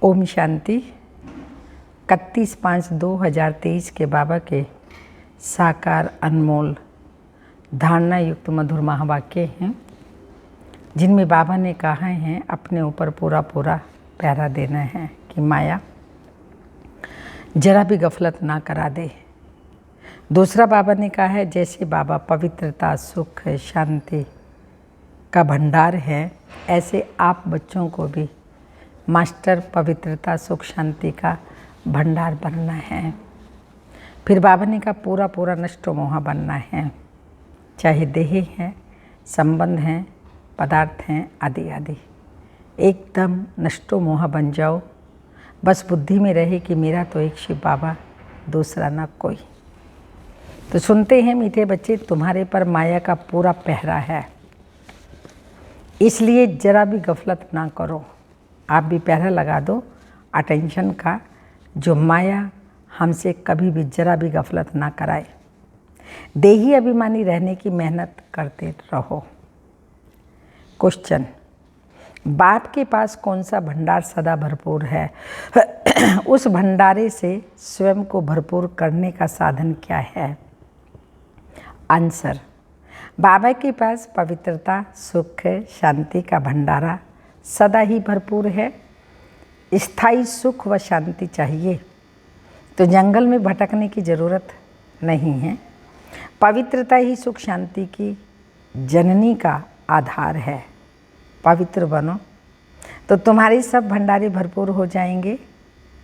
ओम शांति। 31/5/2023 के बाबा के साकार अनमोल धारणा युक्त मधुर महावाक्य हैं, जिनमें बाबा ने कहा है अपने ऊपर पूरा पहरा देना है कि माया जरा भी गफलत ना करा दे। दूसरा बाबा ने कहा है जैसे बाबा पवित्रता, सुख, शांति का भंडार है, ऐसे आप बच्चों को भी मास्टर पवित्रता, सुख, शांति का भंडार बनना है। फिर बाबा ने कहा पूरा नष्टो मोहा बनना है, चाहे देह हैं, संबंध हैं, पदार्थ हैं, आदि आदि। एकदम नष्टो मोहा बन जाओ। बस बुद्धि में रहे कि मेरा तो एक शिव बाबा, दूसरा ना कोई। तो सुनते हैं मीठे बच्चे, तुम्हारे पर माया का पूरा पहरा है, इसलिए जरा भी गफलत ना करो। आप भी पहरा लगा दो अटेंशन का, जो माया हमसे कभी भी जरा भी गफलत ना कराए। देही अभिमानी रहने की मेहनत करते रहो। क्वेश्चन, बाप के पास कौन सा भंडार सदा भरपूर है? उस भंडारे से स्वयं को भरपूर करने का साधन क्या है? आंसर, बाबा के पास पवित्रता, सुख, शांति का भंडारा सदा ही भरपूर है। स्थायी सुख व शांति चाहिए तो जंगल में भटकने की ज़रूरत नहीं है। पवित्रता ही सुख शांति की जननी का आधार है। पवित्र बनो तो तुम्हारे सब भंडारे भरपूर हो जाएंगे।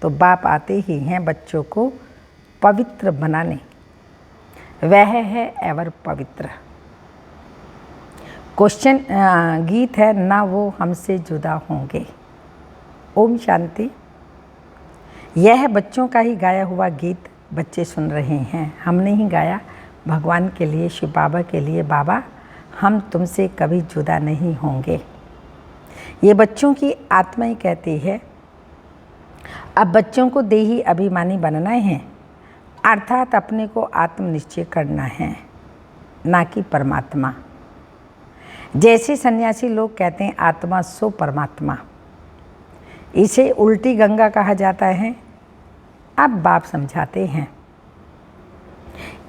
तो बाप आते ही हैं बच्चों को पवित्र बनाने, वह है एवर पवित्र। क्वेश्चन गीत है ना वो हमसे जुदा होंगे। ओम शांति। यह बच्चों का ही गाया हुआ गीत बच्चे सुन रहे हैं, हमने ही गाया भगवान के लिए, शिव बाबा के लिए। बाबा हम तुमसे कभी जुदा नहीं होंगे, ये बच्चों की आत्मा ही कहती है। अब बच्चों को देही अभिमानी बनना है, अर्थात अपने को आत्मनिश्चय करना है, ना कि परमात्मा। जैसे सन्यासी लोग कहते हैं आत्मा सो परमात्मा, इसे उल्टी गंगा कहा जाता है। अब बाप समझाते हैं,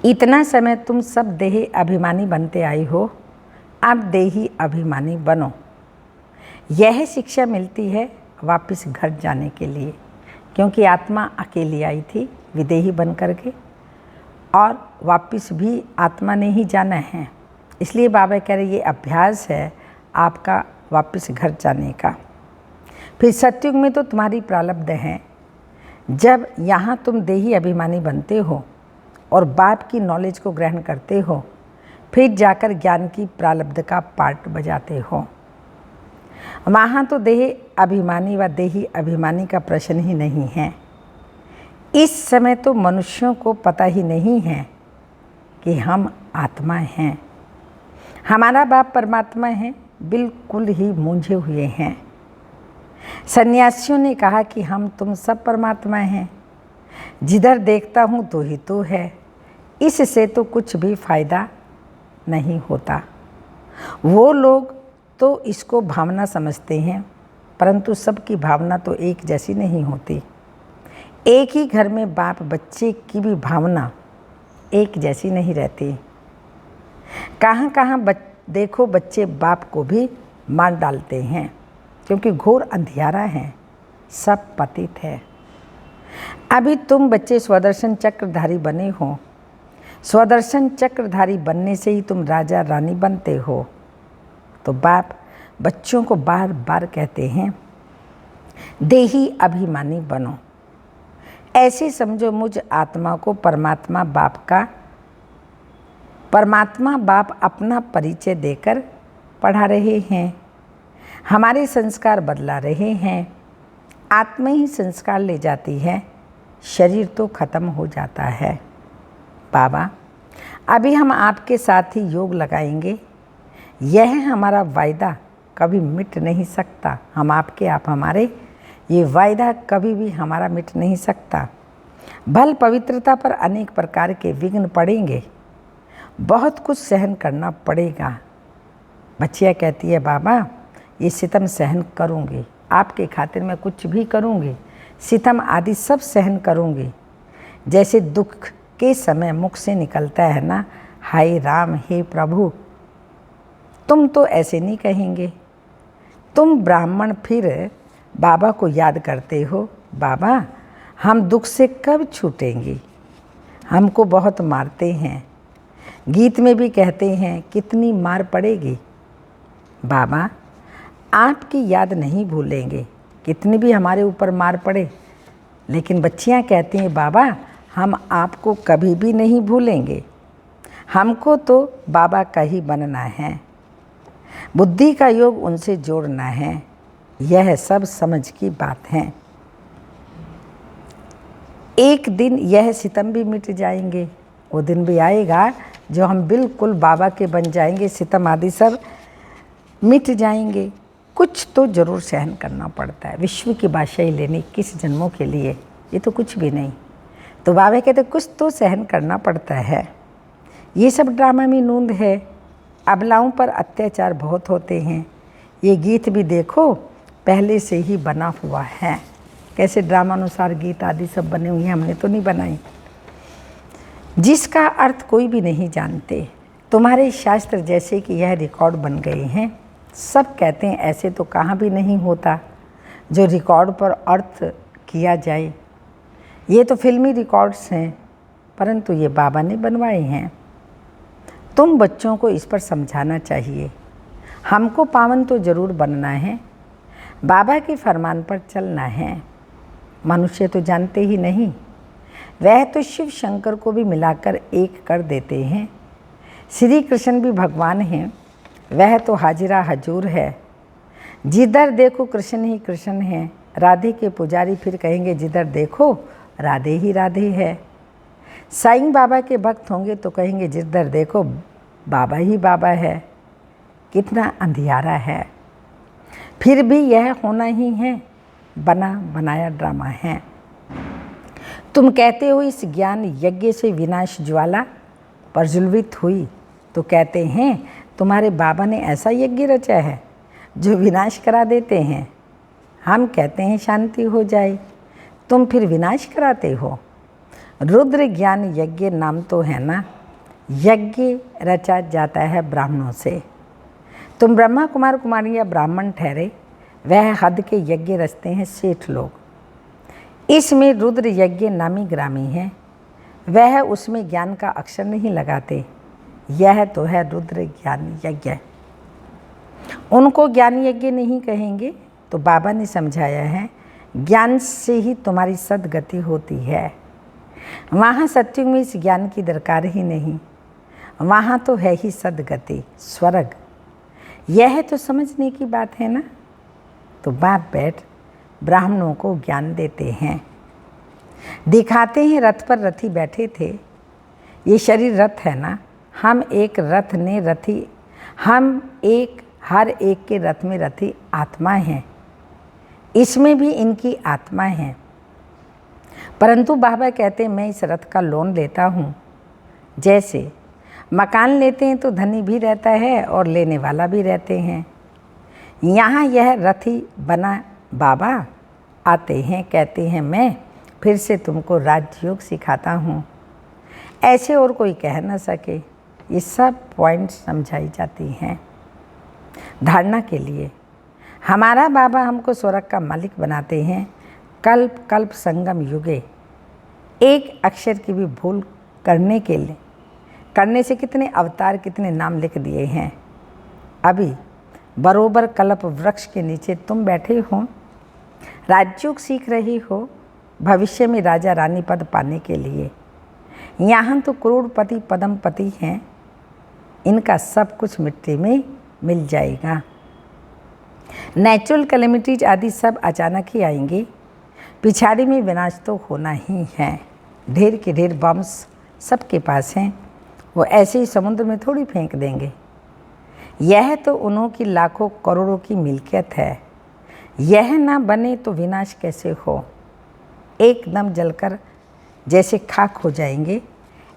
इतना समय तुम सब देही अभिमानी बनते आई हो, अब देही अभिमानी बनो। यह शिक्षा मिलती है वापस घर जाने के लिए, क्योंकि आत्मा अकेली आई थी विदेही बन करके, और वापस भी आत्मा ने ही जाना है। इसलिए बाबा कह रहे ये अभ्यास है आपका वापस घर जाने का। फिर सतयुग में तो तुम्हारी प्रारब्ध है, जब यहाँ तुम देही अभिमानी बनते हो और बाप की नॉलेज को ग्रहण करते हो, फिर जाकर ज्ञान की प्रारब्ध का पार्ट बजाते हो। वहाँ तो देह अभिमानी व देही अभिमानी का प्रश्न ही नहीं है। इस समय तो मनुष्यों को पता ही नहीं है कि हम आत्मा हैं, हमारा बाप परमात्मा है, बिल्कुल ही मूंझे हुए हैं। सन्यासियों ने कहा कि हम तुम सब परमात्मा हैं, जिधर देखता हूँ तो ही तो है, इससे तो कुछ भी फायदा नहीं होता। वो लोग तो इसको भावना समझते हैं, परंतु सबकी भावना तो एक जैसी नहीं होती। एक ही घर में बाप बच्चे की भी भावना एक जैसी नहीं रहती। कहाँ देखो बच्चे बाप को भी मार डालते हैं, क्योंकि घोर अंधियारा है, सब पतित है। अभी तुम बच्चे स्वदर्शन चक्रधारी बने हो, स्वदर्शन चक्रधारी बनने से ही तुम राजा रानी बनते हो। तो बाप बच्चों को बार बार कहते हैं देही अभिमानी बनो। ऐसे समझो मुझ आत्मा को परमात्मा बाप अपना परिचय देकर पढ़ा रहे हैं, हमारे संस्कार बदला रहे हैं। आत्मा ही संस्कार ले जाती है, शरीर तो खत्म हो जाता है। बाबा अभी हम आपके साथ ही योग लगाएंगे, यह हमारा वायदा कभी मिट नहीं सकता। हम आपके, आप हमारे, ये वायदा कभी भी हमारा मिट नहीं सकता। भल पवित्रता पर अनेक प्रकार के विघ्न पड़ेंगे, बहुत कुछ सहन करना पड़ेगा। बच्चियाँ कहती है बाबा ये सितम सहन करूँगी, आपके खातिर मैं कुछ भी करूँगी, सितम आदि सब सहन करूँगी। जैसे दुख के समय मुख से निकलता है ना, हाय राम, हे प्रभु, तुम तो ऐसे नहीं कहेंगे। तुम ब्राह्मण फिर बाबा को याद करते हो, बाबा हम दुख से कब छूटेंगे, हमको बहुत मारते हैं। गीत में भी कहते हैं कितनी मार पड़ेगी। बाबा आपकी याद नहीं भूलेंगे, कितनी भी हमारे ऊपर मार पड़े। लेकिन बच्चियां कहती हैं बाबा हम आपको कभी भी नहीं भूलेंगे, हमको तो बाबा का ही बनना है, बुद्धि का योग उनसे जोड़ना है। यह सब समझ की बात है। एक दिन यह सितम भी मिट जाएंगे। वो दिन भी आएगा जो हम बिल्कुल बाबा के बन जाएंगे, सितम आदि सब मिट जाएंगे। कुछ तो ज़रूर सहन करना पड़ता है। विश्व की बादशाही लेने किस जन्मों के लिए, ये तो कुछ भी नहीं। तो बाबा कहते कुछ तो सहन करना पड़ता है। ये सब ड्रामा में नूंद है। अबलाओं पर अत्याचार बहुत होते हैं। ये गीत भी देखो पहले से ही बना हुआ है। कैसे ड्रामानुसार गीत आदि सब बने हुए हैं, हमने तो नहीं बनाई, जिसका अर्थ कोई भी नहीं जानते। तुम्हारे शास्त्र जैसे कि यह रिकॉर्ड बन गए हैं। सब कहते हैं ऐसे तो कहाँ भी नहीं होता जो रिकॉर्ड पर अर्थ किया जाए। ये तो फिल्मी रिकॉर्ड्स हैं, परंतु ये बाबा ने बनवाए हैं। तुम बच्चों को इस पर समझाना चाहिए। हमको पावन तो ज़रूर बनना है, बाबा के फरमान पर चलना है। मनुष्य तो जानते ही नहीं, वह तो शिव शंकर को भी मिलाकर एक कर देते हैं। श्री कृष्ण भी भगवान हैं, वह तो हाजिरा हजूर है। जिधर देखो कृष्ण ही कृष्ण है। राधे के पुजारी फिर कहेंगे जिधर देखो राधे ही राधे है। साईं बाबा के भक्त होंगे तो कहेंगे जिधर देखो बाबा ही बाबा है। कितना अंधियारा है, फिर भी यह होना ही है, बना बनाया ड्रामा है। तुम कहते हो इस ज्ञान यज्ञ से विनाश ज्वाला प्रज्वलित हुई, तो कहते हैं तुम्हारे बाबा ने ऐसा यज्ञ रचा है जो विनाश करा देते हैं। हम कहते हैं शांति हो जाए, तुम फिर विनाश कराते हो। रुद्र ज्ञान यज्ञ नाम तो है ना, यज्ञ रचा जाता है ब्राह्मणों से। तुम ब्रह्मा कुमार कुमारी या ब्राह्मण ठहरे, वह हद के यज्ञ रचते हैं सेठ लोग। इसमें रुद्र यज्ञ नामी ग्रामी है, वह उसमें ज्ञान का अक्षर नहीं लगाते। यह तो है रुद्र ज्ञान यज्ञ। उनको ज्ञान यज्ञ नहीं कहेंगे। तो बाबा ने समझाया है ज्ञान से ही तुम्हारी सदगति होती है। वहाँ सत्युग में इस ज्ञान की दरकार ही नहीं, वहाँ तो है ही सदगति, स्वर्ग। यह तो समझने की बात है ना। तो बाप बैठ ब्राह्मणों को ज्ञान देते हैं, दिखाते हैं रथ पर रथी बैठे थे। ये शरीर रथ है ना, हम एक रथ ने रथी, हम एक हर एक के रथ में रथी आत्मा हैं। इसमें भी इनकी आत्मा है। परंतु बाबा कहते हैं मैं इस रथ का लोन लेता हूँ। जैसे मकान लेते हैं तो धनी भी रहता है और लेने वाला भी रहते हैं। यहाँ यह रथी बना बाबा आते हैं, कहते हैं मैं फिर से तुमको राजयोग सिखाता हूँ। ऐसे और कोई कह न सके। ये सब पॉइंट्स समझाई जाती हैं धारणा के लिए। हमारा बाबा हमको स्वर्ग का मालिक बनाते हैं। कल्प कल्प संगम युगे एक अक्षर की भी भूल करने से कितने अवतार कितने नाम लिख दिए हैं। अभी बरोबर कल्प वृक्ष के नीचे तुम बैठे हो, राजयोग सीख रही हो भविष्य में राजा रानी पद पाने के लिए। यहाँ तो करोड़पति पदमपति हैं, इनका सब कुछ मिट्टी में मिल जाएगा। नेचुरल कैलेमिटीज आदि सब अचानक ही आएंगी। पिछाड़ी में विनाश तो होना ही है। ढेर के ढेर बम्स सबके पास हैं, वो ऐसे ही समुद्र में थोड़ी फेंक देंगे। यह तो उन्हों की लाखों करोड़ों की मिल्कियत है। यह ना बने तो विनाश कैसे हो। एकदम जलकर जैसे खाक हो जाएंगे।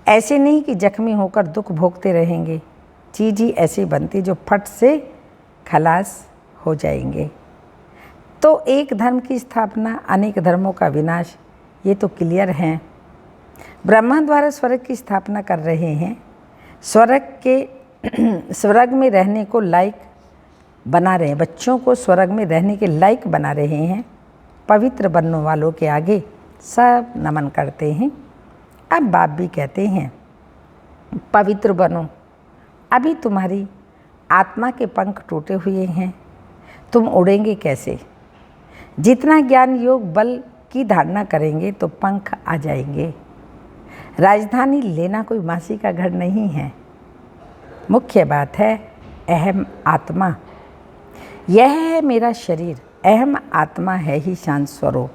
ऐसे नहीं कि जख्मी होकर दुख भोगते रहेंगे। चीज़ ही ऐसी बनती जो फट से खलास हो जाएंगे। तो एक धर्म की स्थापना, अनेक धर्मों का विनाश, ये तो क्लियर है। ब्रह्मा द्वारा स्वर्ग की स्थापना कर रहे हैं, स्वर्ग में रहने को लायक बना रहे हैं, बच्चों को स्वर्ग में रहने के लायक बना रहे हैं। पवित्र बनने वालों के आगे सब नमन करते हैं। अब बाप भी कहते हैं, पवित्र बनो, अभी तुम्हारी आत्मा के पंख टूटे हुए हैं, तुम उड़ेंगे कैसे? जितना ज्ञान योग बल की धारणा करेंगे तो पंख आ जाएंगे। राजधानी लेना कोई मासी का घर नहीं है। मुख्य बात है अहम आत्मा। यह है मेरा शरीर, अहम आत्मा है ही शांत स्वरूप।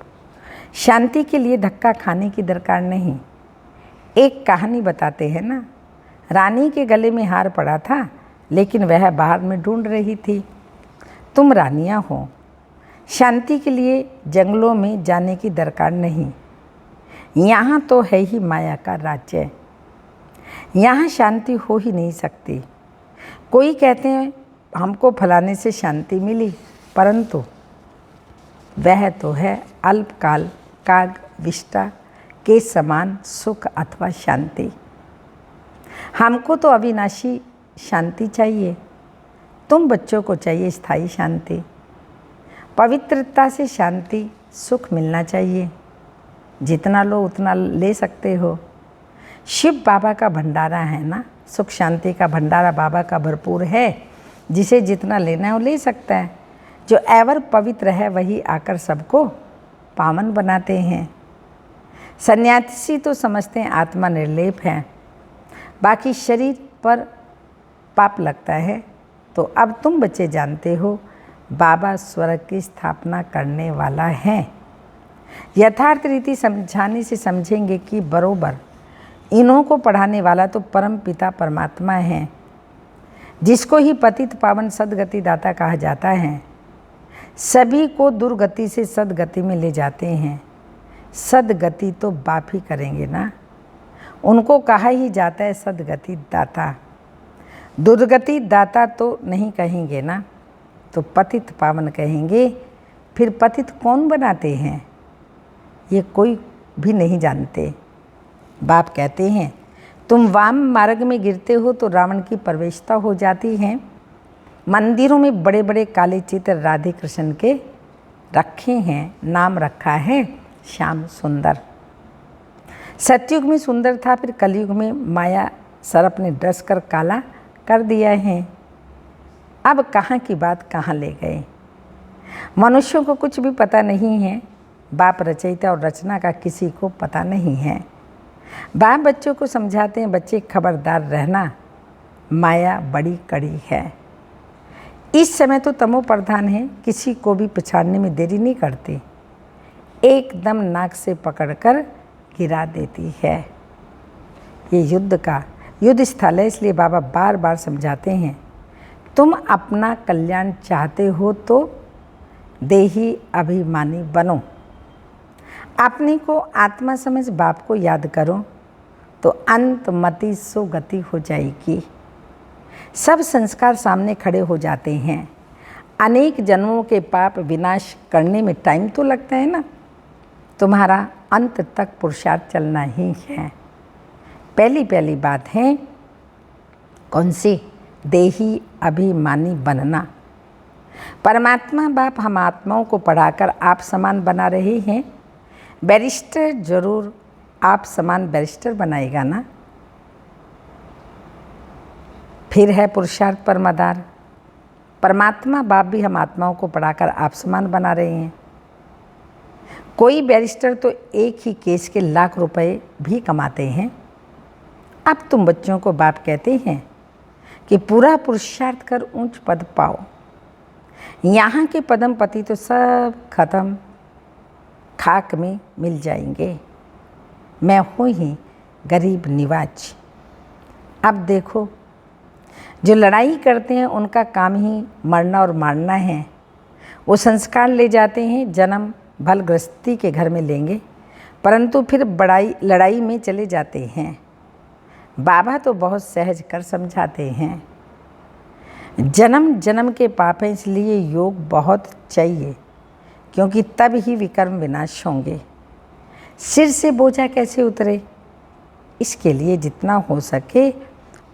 शांति के लिए धक्का खाने की दरकार नहीं। एक कहानी बताते हैं ना, रानी के गले में हार पड़ा था, लेकिन वह बाहर में ढूंढ रही थी। तुम रानियां हो, शांति के लिए जंगलों में जाने की दरकार नहीं। यहाँ तो है ही माया का राज्य, यहाँ शांति हो ही नहीं सकती। कोई कहते हैं हमको फलाने से शांति मिली, परंतु वह तो है अल्पकाल काग विष्टा के समान सुख अथवा शांति। हमको तो अविनाशी शांति चाहिए, तुम बच्चों को चाहिए स्थायी शांति। पवित्रता से शांति सुख मिलना चाहिए, जितना लो उतना ले सकते हो। शिव बाबा का भंडारा है ना, सुख शांति का भंडारा बाबा का भरपूर है, जिसे जितना लेना है वो ले सकता है। जो एवर पवित्र है वही आकर सबको पावन बनाते हैं। सन्यासी तो समझते हैं आत्मा निर्लेप है, बाकी शरीर पर पाप लगता है। तो अब तुम बच्चे जानते हो बाबा स्वर्ग की स्थापना करने वाला है। यथार्थ रीति समझाने से समझेंगे कि बरोबर इन्हों को पढ़ाने वाला तो परम पिता परमात्मा है, जिसको ही पतित पावन सदगति दाता कहा जाता है। सभी को दुर्गति से सदगति में ले जाते हैं। सदगति तो बाप ही करेंगे ना, उनको कहा ही जाता है सदगति दाता। दुर्गति दाता तो नहीं कहेंगे ना, तो पतित पावन कहेंगे। फिर पतित कौन बनाते हैं ये कोई भी नहीं जानते। बाप कहते हैं तुम वाम मार्ग में गिरते हो तो रावण की प्रवेशता हो जाती है। मंदिरों में बड़े बड़े काले चित्र राधे कृष्ण के रखे हैं, नाम रखा है श्याम सुंदर। सतयुग में सुंदर था, फिर कलयुग में माया सर्प ने डस कर काला कर दिया है। अब कहाँ की बात कहाँ ले गए। मनुष्यों को कुछ भी पता नहीं है। बाप रचयिता और रचना का किसी को पता नहीं है। बाप बच्चों को समझाते हैं, बच्चे खबरदार रहना, माया बड़ी कड़ी है। इस समय तो तमो प्रधान है, किसी को भी पछाड़ने में देरी नहीं करती, एकदम नाक से पकड़कर गिरा देती है। ये युद्ध स्थल है, इसलिए बाबा बार बार समझाते हैं तुम अपना कल्याण चाहते हो तो देही अभिमानी बनो। अपने को आत्मा समझ बाप को याद करो तो अंत मति सो गति हो जाएगी। सब संस्कार सामने खड़े हो जाते हैं। अनेक जन्मों के पाप विनाश करने में टाइम तो लगता है ना, तुम्हारा अंत तक पुरुषार्थ चलना ही है। पहली बात है कौन सी? देही अभिमानी बनना। परमात्मा बाप हम आत्माओं को पढ़ाकर आप समान बना रहे हैं। बैरिस्टर जरूर आप समान बैरिस्टर बनाएगा ना। फिर है पुरुषार्थ परमाधार। परमात्मा बाप भी हम आत्माओं को पढ़ाकर आप समान बना रहे हैं। कोई बैरिस्टर तो एक ही केस के लाख रुपए भी कमाते हैं। अब तुम बच्चों को बाप कहते हैं कि पूरा पुरुषार्थ कर ऊंच पद पाओ। यहाँ के पदम पति तो सब खत्म, खाक में मिल जाएंगे। मैं हूँ ही गरीब निवाज। अब देखो, जो लड़ाई करते हैं उनका काम ही मरना और मारना है। वो संस्कार ले जाते हैं, जन्म भल गृहस्थी के घर में लेंगे, परंतु फिर लड़ाई में चले जाते हैं। बाबा तो बहुत सहज कर समझाते हैं, जन्म जन्म के पाप हैं, इसलिए योग बहुत चाहिए। क्योंकि तब ही विकर्म विनाश होंगे। सिर से बोझा कैसे उतरे, इसके लिए जितना हो सके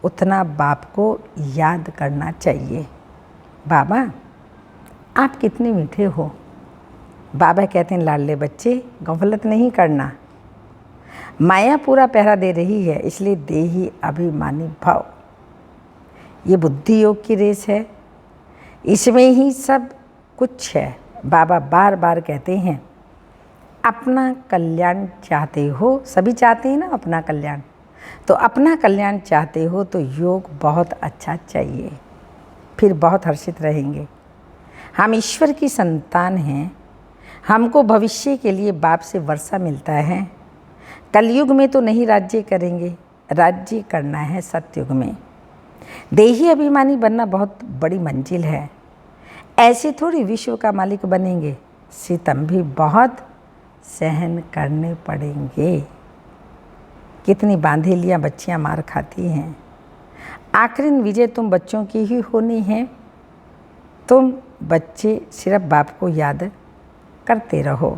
उतना बाप को याद करना चाहिए। बाबा आप कितने मीठे हो। बाबा कहते हैं लाडले बच्चे गफलत नहीं करना, माया पूरा पहरा दे रही है, इसलिए देही अभिमानी भाव। ये बुद्धि योग की रेस है, इसमें ही सब कुछ है। बाबा बार बार कहते हैं अपना कल्याण चाहते हो, सभी चाहते हैं ना अपना कल्याण, तो अपना कल्याण चाहते हो तो योग बहुत अच्छा चाहिए, फिर बहुत हर्षित रहेंगे। हम ईश्वर की संतान हैं, हमको भविष्य के लिए बाप से वर्षा मिलता है। कलयुग में तो नहीं राज्य करेंगे, राज्य करना है सतयुग में। देही अभिमानी बनना बहुत बड़ी मंजिल है, ऐसे थोड़ी विश्व का मालिक बनेंगे, सितम भी बहुत सहन करने पड़ेंगे। कितनी बांधेलियाँ बच्चियाँ मार खाती हैं, आखिर विजय तुम बच्चों की ही होनी है। तुम बच्चे सिर्फ बाप को याद करते रहो,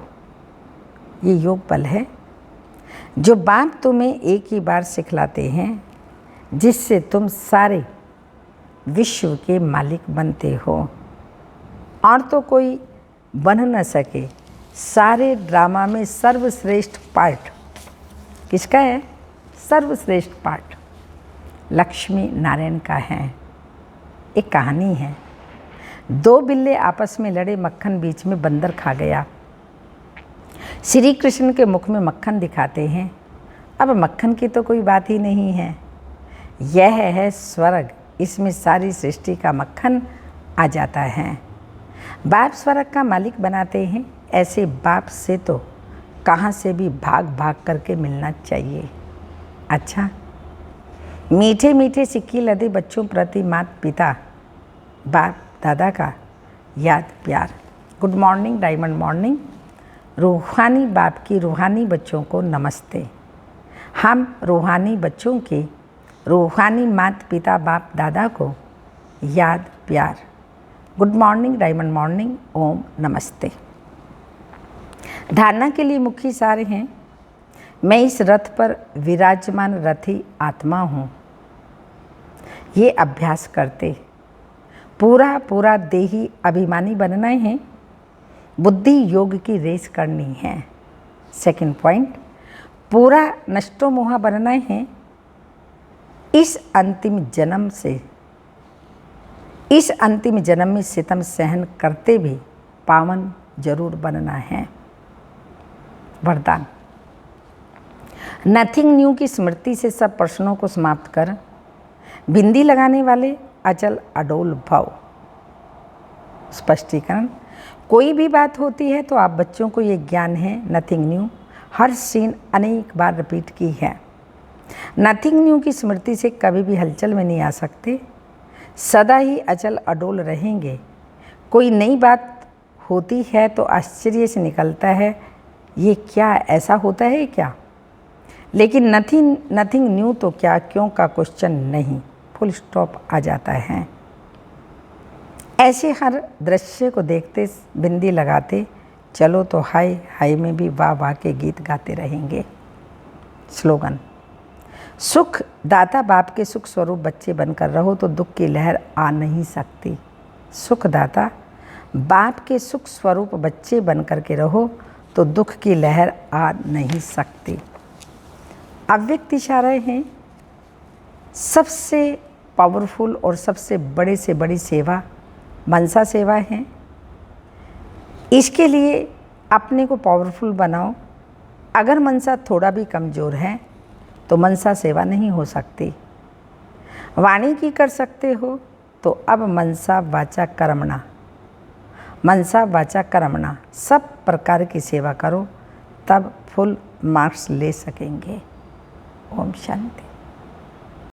ये योग बल है जो बाप तुम्हें एक ही बार सिखलाते हैं, जिससे तुम सारे विश्व के मालिक बनते हो और तो कोई बन न सके। सारे ड्रामा में सर्वश्रेष्ठ पार्ट किसका है? सर्वश्रेष्ठ पार्ट लक्ष्मी नारायण का है। एक कहानी है, दो बिल्ले आपस में लड़े, मक्खन बीच में बंदर खा गया। श्री कृष्ण के मुख में मक्खन दिखाते हैं। अब मक्खन की तो कोई बात ही नहीं है, यह है स्वर्ग, इसमें सारी सृष्टि का मक्खन आ जाता है। बाप स्वर्ग का मालिक बनाते हैं, ऐसे बाप से तो कहाँ से भी भाग भाग करके मिलना चाहिए। अच्छा, मीठे मीठे सिक्की लदे बच्चों प्रति माता पिता बाप दादा का याद प्यार। Good morning, diamond morning. रूहानी बाप की रूहानी बच्चों को नमस्ते। हम रूहानी बच्चों के रूहानी माता पिता बाप दादा को याद प्यार। गुड मॉर्निंग, डायमंड मॉर्निंग, ओम नमस्ते। धारणा के लिए मुख्य सारे हैं। मैं इस रथ पर विराजमान रथी आत्मा हूँ। ये अभ्यास करते पूरा पूरा देही अभिमानी बनना है, बुद्धि योग की रेस करनी है। सेकंड पॉइंट, पूरा नष्टो मोहा बनना है। इस अंतिम जन्म में सितम सहन करते भी पावन जरूर बनना है। वरदान, नथिंग न्यू की स्मृति से सब प्रश्नों को समाप्त कर बिंदी लगाने वाले अचल अडोल भव। स्पष्टीकरण, कोई भी बात होती है तो आप बच्चों को ये ज्ञान है, नथिंग न्यू हर सीन अनेक बार रिपीट की है। नथिंग न्यू की स्मृति से कभी भी हलचल में नहीं आ सकते, सदा ही अचल अडोल रहेंगे। कोई नई बात होती है तो आश्चर्य से निकलता है, ये क्या ऐसा होता है क्या? लेकिन नथिंग न्यू तो क्या क्यों का क्वेश्चन नहीं, फुल स्टॉप आ जाता है। ऐसे हर दृश्य को देखते बिंदी लगाते चलो तो हाय हाय में भी वाह वाह के गीत गाते रहेंगे। स्लोगन, सुख दाता बाप के सुख स्वरूप बच्चे बनकर रहो तो दुख की लहर आ नहीं सकती। सुख दाता बाप के सुख स्वरूप बच्चे बनकर के रहो तो दुख की लहर आ नहीं सकती। अव्यक्त इशारे हैं। सबसे पावरफुल और सबसे बड़े से बड़ी सेवा मनसा सेवा है। इसके लिए अपने को पावरफुल बनाओ। अगर मनसा थोड़ा भी कमज़ोर है तो मनसा सेवा नहीं हो सकती। वाणी की कर सकते हो तो अब मनसा वाचा कर्मणा, मनसा वाचा कर्मणा सब प्रकार की सेवा करो, तब फुल मार्क्स ले सकेंगे। ओम शांति।